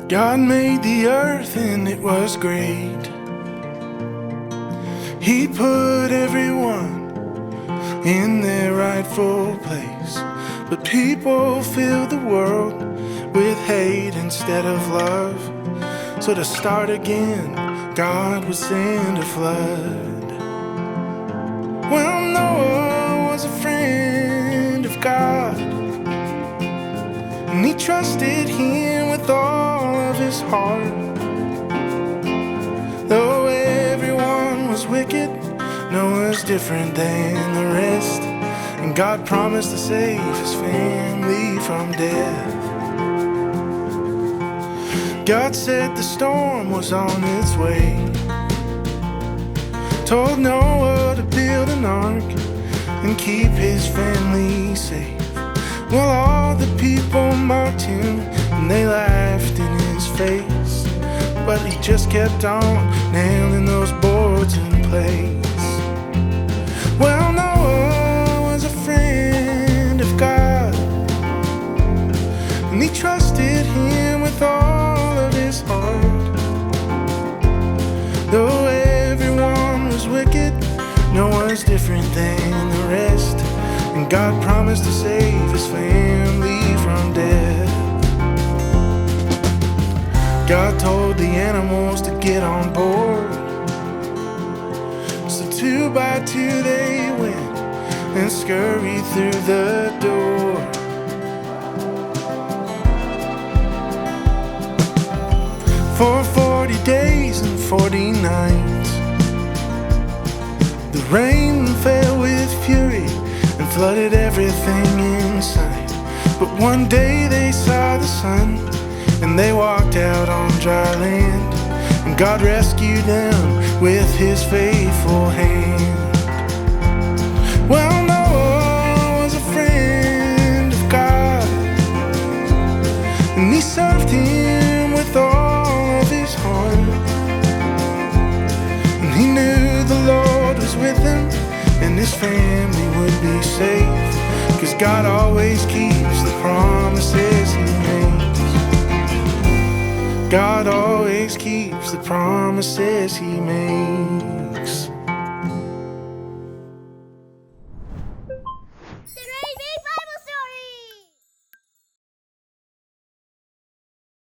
God made the earth and it was great. He put everyone in their rightful place. But people filled the world with hate instead of love. So to start again, God would send a flood. Well, Noah was a friend of God, and he trusted him with all of his heart. Though everyone was wicked, Noah's different than the rest, and God promised to save his family from death. God said the storm was on its way, told Noah to build an ark and keep his family safe. Well, all the people mocked him and they laughed in his face, but he just kept on nailing those boards in place. Well, Noah was a friend of God, and he trusted him with all of his heart. Though everyone was wicked, Noah's different than the rest, and God promised to save his family from death. God told the animals to get on board, so 2 by 2 they went and scurried through the door. For 40 days and 40 nights, the rain fell with fury and flooded everything in sight. But one day they saw the sun and they walked out on dry land, and God rescued them with his faithful hand. Well, Noah was a friend of God, and he served him with all of his heart, and he knew the Lord was with him and his family would be safe, 'cause God always keeps the promises he makes. God always keeps the promises he makes.